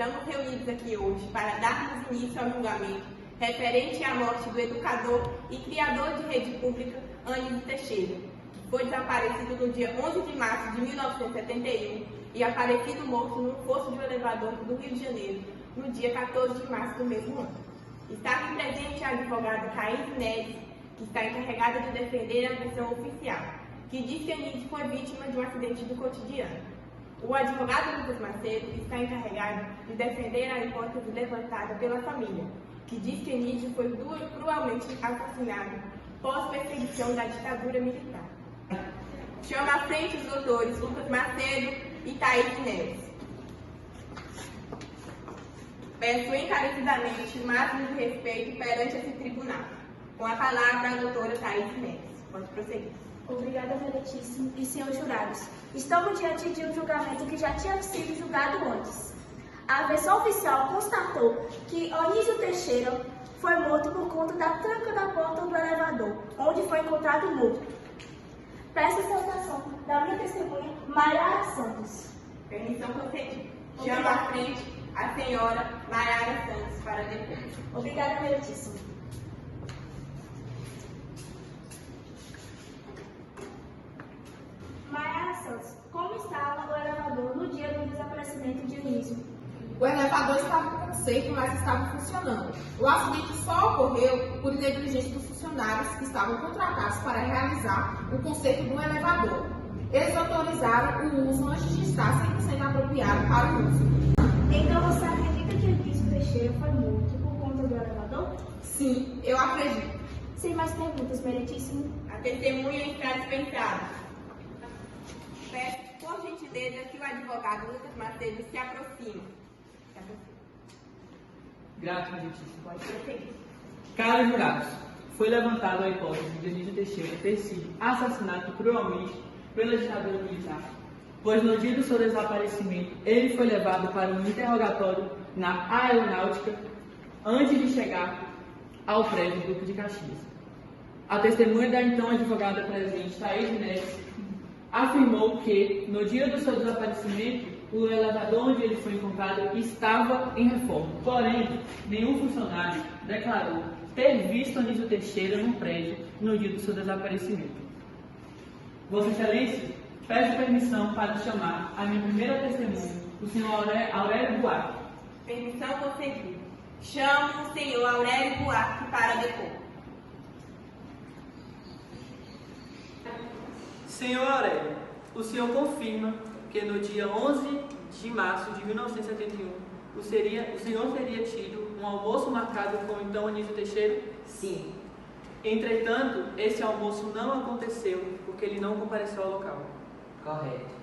Estamos reunidos aqui hoje para darmos início ao julgamento referente à morte do educador e criador de rede pública Anísio Teixeira, que foi desaparecido no dia 11 de março de 1971 e aparecido morto no fosso de um elevador do Rio de Janeiro, no dia 14 de março do mesmo ano. Está aqui presente a advogada Thaís Neves, que está encarregada de defender a versão oficial, que diz que Anísio foi vítima de um acidente do cotidiano. O advogado Lucas Macedo está encarregado de defender a hipótese levantada pela família, que diz que Anísio foi cruelmente assassinado pós-perseguição da ditadura militar. Chamo à frente os doutores Lucas Macedo e Thaís Neves. Peço encarecidamente o máximo de respeito perante esse tribunal. Com a palavra, a doutora Thaís Neves. Pode prosseguir. Obrigada, Meritíssimo e senhores jurados. Estamos diante de um julgamento que já tinha sido julgado antes. A versão oficial constatou que Anísio Teixeira foi morto por conta da tranca da porta do elevador, onde foi encontrado morto. Peço a satisfação da minha testemunha, Maiara Santos. Permissão concedida. Chamo à frente a senhora Maiara Santos para depor. Obrigada, Meritíssimo. Maiara Santos, como estava o elevador no dia do desaparecimento de Anísio? O elevador estava com conserto, mas estava funcionando. O acidente só ocorreu por negligência dos funcionários que estavam contratados para realizar o conserto do elevador. Eles autorizaram o uso antes de estar 100% apropriado para o uso. Então você acredita que Anísio Teixeira foi morto por conta do elevador? Sim, eu acredito. Sem mais perguntas, Meritíssimo. A testemunha está dispensada. Peço, por gentileza, que o advogado Lucas Macedo se aproxime. Grato, Meritíssimo. Pode prosseguir. Caros jurados, foi levantada a hipótese de Anísio Teixeira ter sido assassinado cruelmente pela ditadura militar, pois no dia do seu desaparecimento ele foi levado para um interrogatório na aeronáutica antes de chegar ao prédio do Duque de Caxias. A testemunha da então advogada presente, Thaís Neves, afirmou que, no dia do seu desaparecimento, o elevador onde ele foi encontrado estava em reforma. Porém, nenhum funcionário declarou ter visto Anísio Teixeira no prédio no dia do seu desaparecimento. Vossa Excelência, peço permissão para chamar a minha primeira testemunha, o senhor Aurélio Buarque. Permissão concedida. Chamo o senhor Aurélio Buarque para depor. Senhor Aurélio, o senhor confirma que no dia 11 de março de 1971, o senhor teria tido um almoço marcado com o então Anísio Teixeira? Sim. Entretanto, esse almoço não aconteceu porque ele não compareceu ao local. Correto.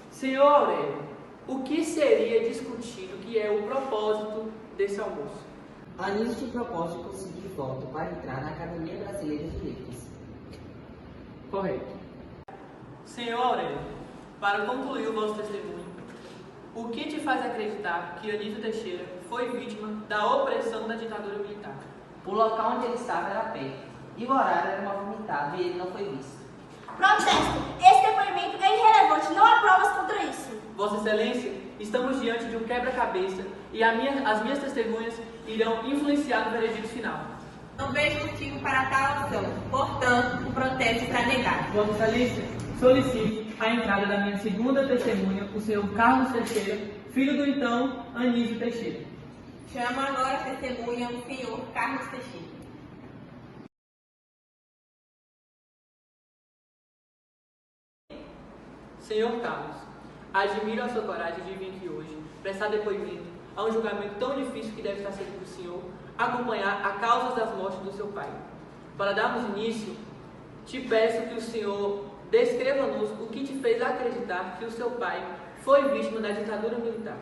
Senhor Aurélio, o que seria discutido que é o propósito desse almoço? Anísio tinha propósito de conseguir voto para entrar na Academia Brasileira de Letras. Correto. Senhor Aurélio, para concluir o vosso testemunho, o que te faz acreditar que Anísio Teixeira foi vítima da opressão da ditadura militar? O local onde ele estava era perto, e o horário era movimentado e ele não foi visto. Protesto! Esse depoimento é irrelevante, não há provas contra isso. Vossa Excelência, estamos diante de um quebra-cabeça e as minhas testemunhas irão influenciar no veredito final. Não vejo motivo para tal ação. Portanto, o protesto está negado. Vossa Excelência, solicito a entrada da minha segunda testemunha, o senhor Carlos Teixeira, filho do então Anísio Teixeira. Chamo agora a testemunha o senhor Carlos Teixeira. Senhor Carlos, admiro a sua coragem de vir aqui hoje, prestar depoimento a um julgamento tão difícil que deve estar sendo para o senhor acompanhar a causa das mortes do seu pai. Para darmos início, te peço que o senhor descreva-nos o que te fez acreditar que o seu pai foi vítima da ditadura militar.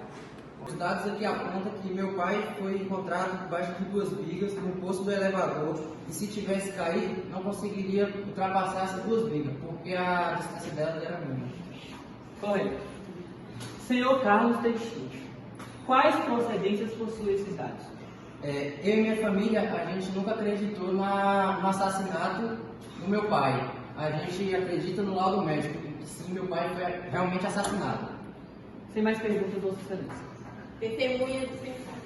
Os dados aqui apontam que meu pai foi encontrado debaixo de duas vigas no posto do elevador e se tivesse caído não conseguiria ultrapassar essas duas vigas, porque a distância dela era mínima. Correto. Senhor Carlos Teixeira, quais procedências possuem esses dados? Eu e minha família, a gente nunca acreditou no assassinato do meu pai. A gente acredita no laudo médico, que sim, meu pai foi realmente assassinado. Sem mais perguntas, Vossa Excelência. Testemunha dispensadas.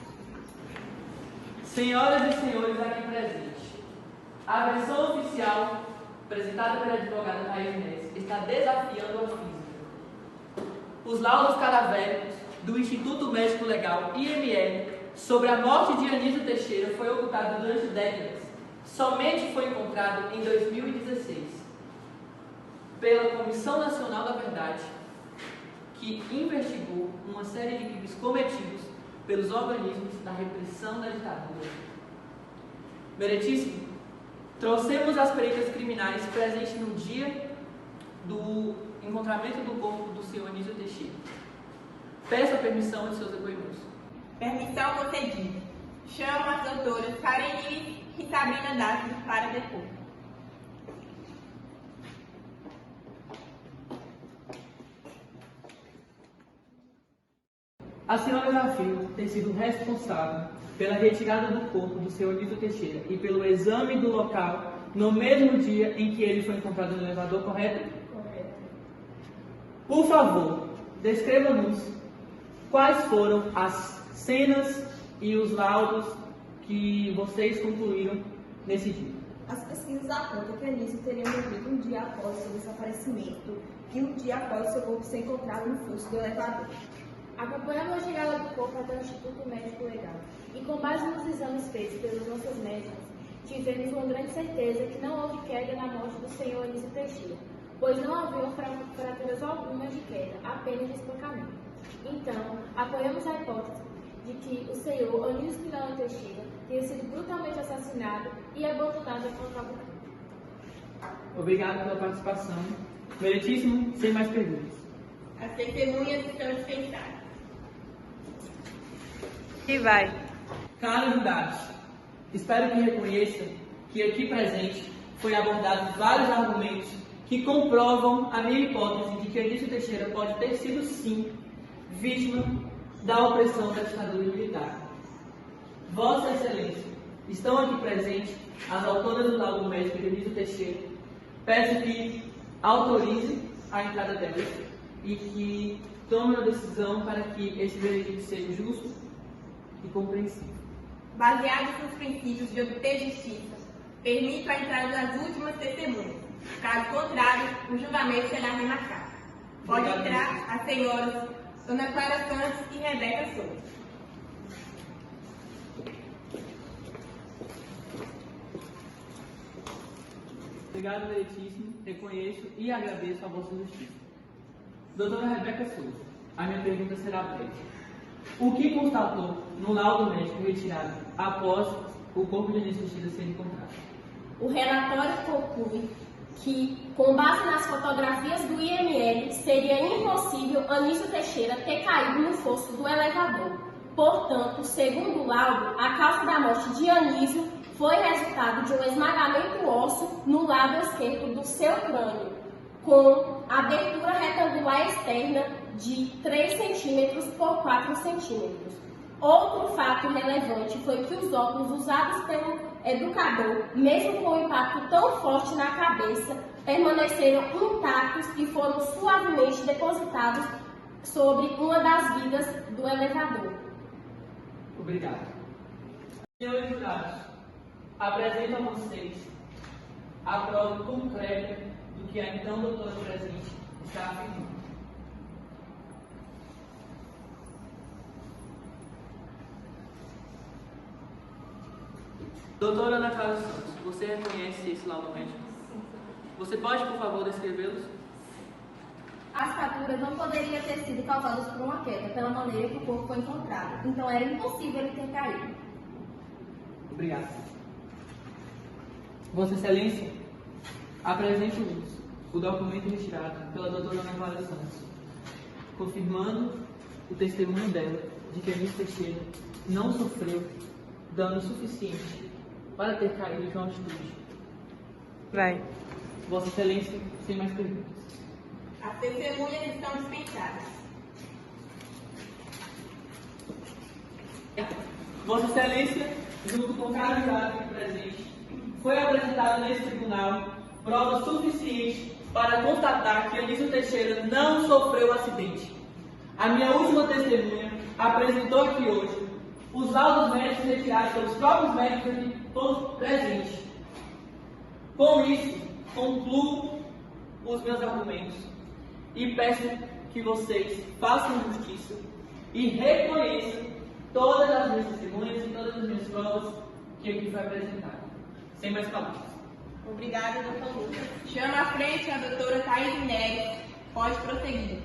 Senhoras e senhores aqui presentes, a versão oficial apresentada pela advogada Thaís Inés está desafiando a física. Os laudos cadavéricos do Instituto Médico Legal, IML, sobre a morte de Anísio Teixeira foi ocultado durante décadas. Somente foi encontrado em 2016 pela Comissão Nacional da Verdade, que investigou uma série de crimes cometidos pelos organismos da repressão da ditadura. Meritíssimo, trouxemos as perícias criminais presentes no dia do encontramento do corpo do senhor Anísio Teixeira. Peço a permissão de seus depoimentos. Permissão concedida. Chamo as doutoras Karen e Sabrina Dassi para depor. A senhora afirma ter sido responsável pela retirada do corpo do senhor Anísio Teixeira e pelo exame do local no mesmo dia em que ele foi encontrado no elevador, correto? Correto. Por favor, descreva-nos quais foram as cenas e os laudos que vocês concluíram nesse dia. As pesquisas apontam que Anísio teria morrido um dia após seu desaparecimento e um dia após seu corpo ser encontrado no fluxo do elevador. Acompanhamos a chegada do corpo até o Instituto Médico Legal e, com base nos exames feitos pelos nossos médicos, tivemos uma grande certeza que não houve queda na morte do senhor Anísio Teixeira, pois não haviam fraturas alguma de queda, apenas de espancamento. Então, apoiamos a hipótese de que o senhor Anísio Quinalha Teixeira tenha sido brutalmente assassinado e abandonado por Cabucão. Obrigado pela participação. Meritíssimo, sem mais perguntas. As testemunhas estão dispensadas. E vai. Caros unidades, espero que reconheçam que aqui presente foi abordados vários argumentos que comprovam a minha hipótese de que Anísio Teixeira pode ter sido, sim, vítima da opressão da ditadura militar. Vossa Excelência, estão aqui presentes as autoras do laudo médico de Anísio Teixeira. Peço que autorize a entrada delas e que tome uma decisão para que esse veredito seja justo e compreensível. Baseados nos princípios de obter justiça, permito a entrada das últimas testemunhas. Caso contrário, o julgamento será remarcado. Pode entrar as senhoras Dona Clara Santos e Rebeca Souza. Obrigado, meritíssimo. Reconheço e agradeço a vossa justiça. Doutora Rebeca Souza, a minha pergunta será breve. O que constatou no laudo médico retirado após o corpo de Anísio Teixeira ser encontrado? O relatório conclui que, com base nas fotografias do IML, seria impossível Anísio Teixeira ter caído no fosso do elevador. Portanto, segundo o laudo, a causa da morte de Anísio foi resultado de um esmagamento ósseo no lado esquerdo do seu crânio, com abertura retangular externa de 3 cm por 4 cm. Outro fato relevante foi que os óculos usados pelo educador, mesmo com um impacto tão forte na cabeça, permaneceram intactos e foram suavemente depositados sobre uma das vigas do elevador. Obrigado. Senhores jurados, apresento a vocês a prova concreta do que a então doutora presente está afirmando. Doutora Ana Clara Santos, você reconhece esse laudo médico? Você pode, por favor, descrevê-los? As fraturas não poderiam ter sido causadas por uma queda, pela maneira que o corpo foi encontrado. Então era impossível ele ter caído. Obrigado. Vossa Excelência, apresento-lhes o documento retirado pela doutora Ana Clara Santos, confirmando o testemunho dela de que Anísio Teixeira não sofreu dano suficiente para ter caído de uma altitude. Vai. Vossa Excelência, sem mais perguntas. As testemunhas estão dispensadas. Vossa Excelência, junto com cada jurado aqui presente, foi apresentada nesse tribunal prova suficiente para constatar que Anísio Teixeira não sofreu acidente. A minha última testemunha apresentou aqui hoje os laudos médicos retirados pelos próprios médicos aqui todos presentes. Com isso, concluo os meus argumentos e peço que vocês façam justiça e reconheçam todas as minhas testemunhas e todas as minhas provas que aqui foi apresentado. Sem mais palavras. Obrigada, doutor Lucas. Chama à frente a doutora Thaís Neres. Pode prosseguir.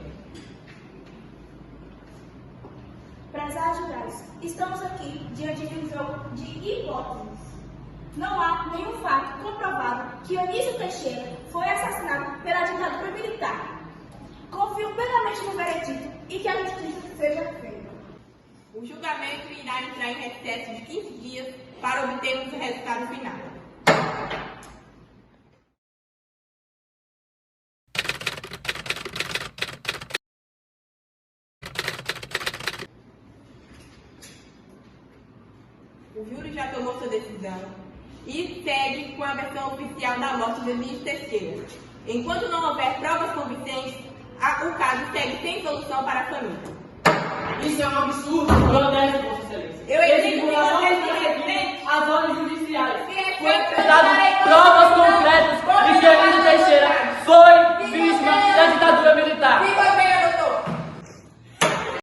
Prezados jurados, estamos aqui diante de um jogo de hipóteses. Não há nenhum fato comprovado que Anísio Teixeira foi assassinado pela ditadura militar. Confio plenamente no veredito e que a justiça seja feita. O julgamento irá entrar em recesso de 15 dias para obtermos o resultado final. O júri já tomou sua decisão e segue com a versão oficial da morte de Anísio Teixeira. Enquanto não houver provas convincentes, o caso segue sem solução para a família. Isso é um absurdo! Protesto, Vossa Excelência. Eu exijo que vocês